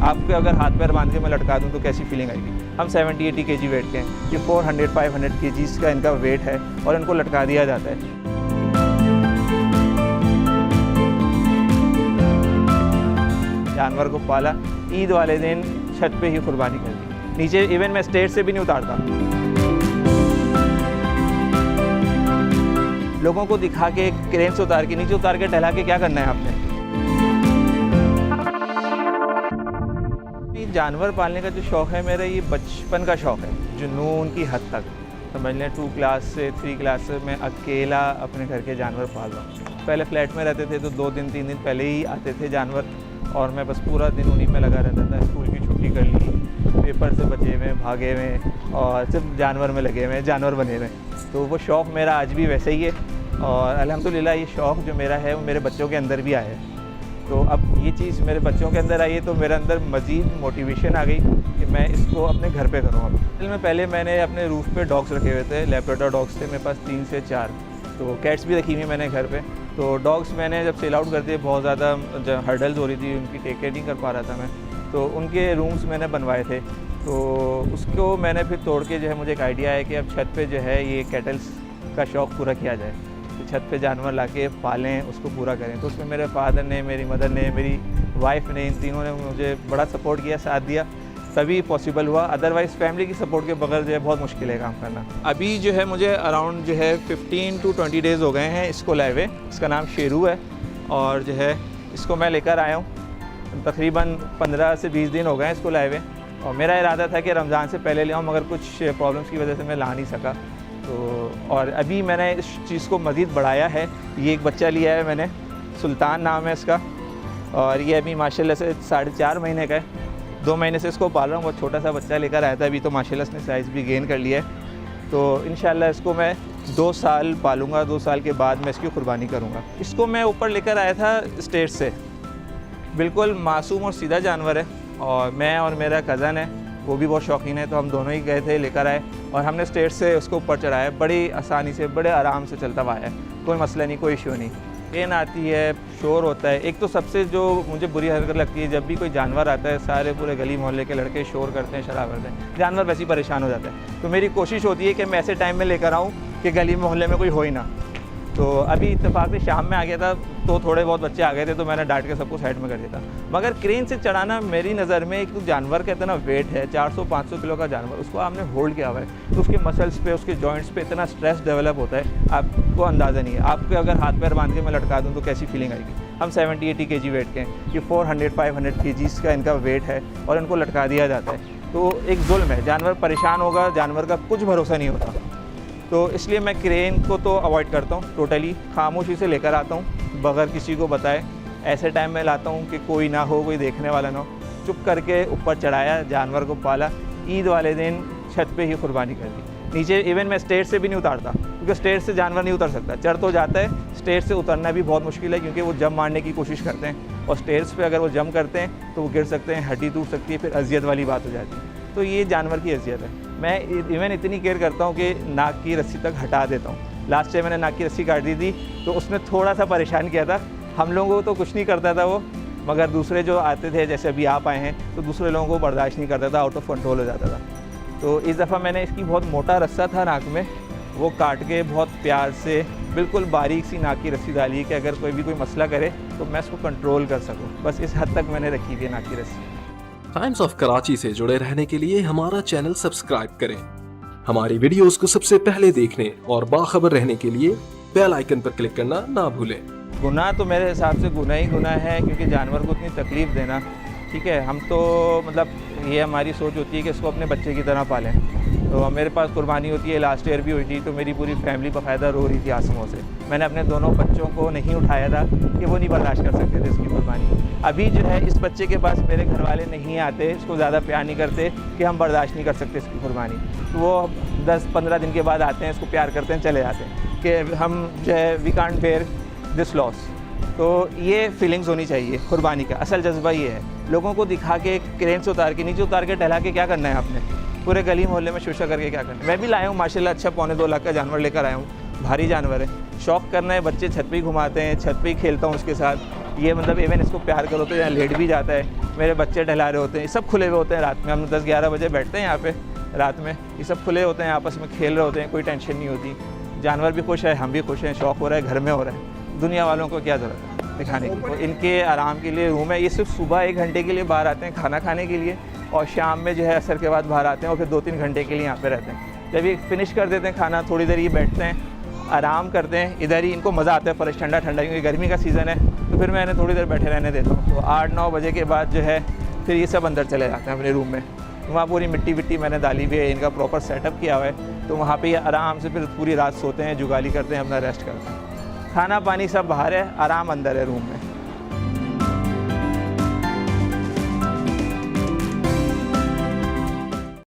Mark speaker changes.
Speaker 1: आपके अगर हाथ पैर बांध के मैं लटका दूं तो कैसी फीलिंग आएगी। हम 70-80 kg वेट के हैं, ये 400-500 kg का इनका वेट है और इनको लटका दिया जाता है। जानवर को पाला, ईद वाले दिन छत पे ही कुर्बानी कर दी। नीचे इवन मैं स्टेज से भी नहीं उतारता। लोगों को दिखा के क्रेन से उतार के नीचे उतार के टहला के क्या करना है आपने। जानवर पालने का जो शौक़ है मेरा, ये बचपन का शौक़ है, जुनून की हद तक। समझ लें 2 क्लास से 3 क्लास से मैं अकेला अपने घर के जानवर पाल रहा हूँ। पहले फ्लैट में रहते थे तो 2 दिन 3 दिन पहले ही आते थे जानवर और मैं बस पूरा दिन उन्हीं में लगा रहता था। स्कूल की छुट्टी कर ली, पेपर से बचे हुए, भागे हुए और सिर्फ जानवर में लगे हुए, जानवर बने हुए। तो वो शौक़ मेरा आज भी वैसे ही है और अल्हम्दुलिल्लाह ये शौक़ जो मेरा है वो मेरे बच्चों के अंदर भी आया है। तो अब ये चीज़ मेरे बच्चों के अंदर आई है तो मेरे अंदर मज़ीद मोटिवेशन आ गई कि मैं इसको अपने घर पे करूँ। अब पहले मैंने अपने रूफ़ पे डॉग्स रखे हुए थे, लैब्राडोर डॉग्स थे मेरे पास 3 से 4, तो कैट्स भी रखी हुई मैंने घर पे। तो डॉग्स मैंने जब सेल आउट कर दिए, बहुत ज़्यादा हर्डल्स हो रही थी, उनकी टेक केयर नहीं कर पा रहा था मैं, तो उनके रूम्स मैंने बनवाए थे। तो उसको मैंने फिर तोड़ के जो है मुझे एक आइडिया है कि अब छत पे जो है ये कैटल्स का शौक़ पूरा किया जाए, तो छत पे जानवर लाके पालें, उसको पूरा करें। तो उसमें मेरे फादर ने, मेरी मदर ने, मेरी वाइफ ने, इन तीनों ने मुझे बड़ा सपोर्ट किया, साथ दिया, तभी पॉसिबल हुआ। अदरवाइज़ फैमिली की सपोर्ट के बगैर जो है बहुत मुश्किल है काम करना। अभी जो है मुझे अराउंड जो है 15 to 20 डेज़ हो गए हैं इसको लाए हुए। इसका नाम शेरू है और जो है इसको मैं लेकर आया हूँ, तकरीबन 15 से 20 दिन हो गए हैं इसको लाए हुए। और मेरा इरादा था कि रमज़ान से पहले ले आऊँ, मगर कुछ प्रॉब्लम्स की वजह से मैं ला नहीं सका। तो और अभी मैंने इस चीज़ को मज़ीद बढ़ाया है। ये एक बच्चा लिया है मैंने, सुल्तान नाम है इसका, और ये अभी माशाल्लाह से 4.5 महीने का है। 2 महीने से इसको पाल रहा हूँ, बहुत छोटा सा बच्चा लेकर आया था, अभी तो माशाल्लाह इसने साइज़ भी गेन कर लिया है। तो इंशाल्लाह इसको मैं 2 साल पालूँगा, 2 साल के बाद मैं इसकी कुर्बानी करूँगा। इसको मैं ऊपर लेकर आया था स्टेट से, बिल्कुल मासूम और सीधा जानवर है, और मैं और मेरा कज़न है वो भी बहुत शौकीन है, तो हम दोनों ही गए थे, लेकर आए और हमने स्टेट से उसको ऊपर चढ़ाया। बड़ी आसानी से, बड़े आराम से चलता हुआ है, कोई मसला नहीं, कोई इशू नहीं। ट्रेन आती है, शोर होता है। एक तो सबसे जो मुझे बुरी हरकत लगती है, जब भी कोई जानवर आता है, सारे पूरे गली मोहल्ले के लड़के शोर करते हैं, शराब करते हैं, जानवर वैसे ही परेशान हो जाता है। तो मेरी कोशिश होती है कि मैं ऐसे टाइम में लेकर आऊँ कि गली मोहल्ले में कोई हो ही ना। तो अभी इत्तेफाक से शाम में आ गया था तो थोड़े बहुत बच्चे आ गए थे, तो मैंने डांट के सबको साइड में कर दिया था। मगर क्रेन से चढ़ाना मेरी नज़र में, एक तो जानवर का इतना वेट है, 400-500 किलो का जानवर, उसको आपने होल्ड किया हुआ है, तो उसके मसल्स पे, उसके जॉइंट्स पे इतना स्ट्रेस डेवलप होता है, आपको अंदाज़ा नहीं है। आपके अगर हाथ पैर बांध के मैं लटका दूँ तो कैसी फीलिंग आएगी। हम 70-80 kg वेट के हैं, ये 400-500 kg का इनका वेट है और इनको लटका दिया जाता है। तो एक जुल्म है, जानवर परेशान होगा, जानवर का कुछ भरोसा नहीं होता। तो इसलिए मैं क्रेन को तो अवॉइड करता हूँ टोटली, खामोशी से लेकर आता हूँ, बगैर किसी को बताए। ऐसे टाइम में लाता हूँ कि कोई ना हो, कोई देखने वाला ना हो, चुप करके ऊपर चढ़ाया, जानवर को पाला, ईद वाले दिन छत पे ही कुर्बानी कर दी। नीचे इवन मैं स्टेज से भी नहीं उतारता, क्योंकि स्टेज से जानवर नहीं उतर सकता। चढ़ तो जाता है, स्टेज से उतरना भी बहुत मुश्किल है, क्योंकि वो जंप मारने की कोशिश करते हैं और स्टेज पे अगर वो जंप करते हैं तो वो गिर सकते हैं, हड्डी टूट सकती है, फिर अजियत वाली बात हो जाती है। तो ये जानवर की अजियत है। मैं इवन इतनी केयर करता हूँ कि नाक की रस्सी तक हटा देता हूँ। लास्ट टाइम मैंने नाक की रस्सी काट दी थी तो उसने थोड़ा सा परेशान किया था। हम लोगों को तो कुछ नहीं करता था वो, मगर दूसरे जो आते थे, जैसे अभी आप आए हैं, तो दूसरे लोगों को बर्दाश्त नहीं करता था, आउट ऑफ कंट्रोल हो जाता था। तो इस दफ़ा मैंने इसकी बहुत मोटा रस्सा था नाक में, वो काट के बहुत प्यार से बिल्कुल बारीक सी नाक की रस्सी डाली कि अगर कोई भी कोई मसला करे तो मैं उसको कंट्रोल कर सकूँ। बस इस हद तक मैंने रखी थी नाक की रस्सी।
Speaker 2: टाइम्स ऑफ कराची से जुड़े रहने के लिए हमारा चैनल सब्सक्राइब करें। हमारी वीडियोस को सबसे पहले देखने और बाखबर रहने के लिए बेल आइकन पर क्लिक करना ना भूलें।
Speaker 1: गुनाह तो मेरे हिसाब से गुनाह ही गुनाह है, क्योंकि जानवर को इतनी तकलीफ़ देना, ठीक है। हम तो मतलब ये हमारी सोच होती है कि इसको अपने बच्चे की तरह पालें। तो मेरे पास कुर्बानी होती है, लास्ट ईयर भी हुई थी, तो मेरी पूरी फैमिली बाकायदा रो रही थी आंसुओं से। मैंने अपने दोनों बच्चों को नहीं उठाया था कि वो नहीं बर्दाश्त कर सकते थे इसकी कुर्बानी। अभी जो है इस बच्चे के पास मेरे घर वाले नहीं आते, इसको ज़्यादा प्यार नहीं करते कि हम बर्दाश्त नहीं कर सकते इसकी कुर्बानी। तो वो 10-15 दिन के बाद आते हैं, इसको प्यार करते हैं, चले जाते हैं कि हम जो है we can't bear this loss. तो ये फीलिंग्स होनी चाहिए कुर्बानी का, असल जज्बा ये है। लोगों को दिखा के क्रेन से उतार के नीचे उतार के टहला के क्या करना है आपने, पूरे गली मोहल्ले में शोशा करके क्या करना है। मैं भी लाया हूँ माशाल्लाह, अच्छा 2.25 लाख का जानवर लेकर आया हूँ, भारी जानवर है। शौक़ करना है, बच्चे छत पे ही घुमाते हैं, छत पे ही खेलता हूँ उसके साथ। ये मतलब इवन इसको प्यार करो तो यहाँ लेट भी जाता है, मेरे बच्चे टहला रहे होते हैं, ये सब खुले हुए होते हैं रात में। हम 10-11 बजे बैठते हैं यहाँ पे रात में, ये सब खुले होते हैं, आपस में खेल रहे होते हैं, कोई टेंशन नहीं होती। जानवर भी खुश है, हम भी खुश हैं, शौक़ हो रहा है, घर में हो रहा है। दुनिया वालों को क्या ज़रूरत है दिखाने की। तो इनके आराम के लिए रूम है। ये सिर्फ सुबह 1 घंटे के लिए बाहर आते हैं खाना खाने के लिए, और शाम में जो है असर के बाद बाहर आते हैं और फिर 2-3 घंटे के लिए यहाँ पे रहते हैं। जब ये फिनिश कर देते हैं खाना, थोड़ी देर ये बैठते हैं, आराम करते हैं। इधर ही इनको मज़ा आता है, फर्श ठंडा ठंडा, क्योंकि गर्मी का सीज़न है, तो फिर मैं इन्हें थोड़ी देर बैठे रहने देता हूँ। तो 8-9 बजे के बाद जो है फिर ये सब अंदर चले जाते हैं अपने रूम में। वहाँ पूरी मिट्टी विट्टी मैंने डाली हुई है, इनका प्रॉपर सेटअप किया हुआ है, तो वहाँ पे ये आराम से फिर पूरी रात सोते हैं, जुगाली करते हैं, अपना रेस्ट करते हैं। खाना पानी सब बाहर है, आराम अंदर है रूम में।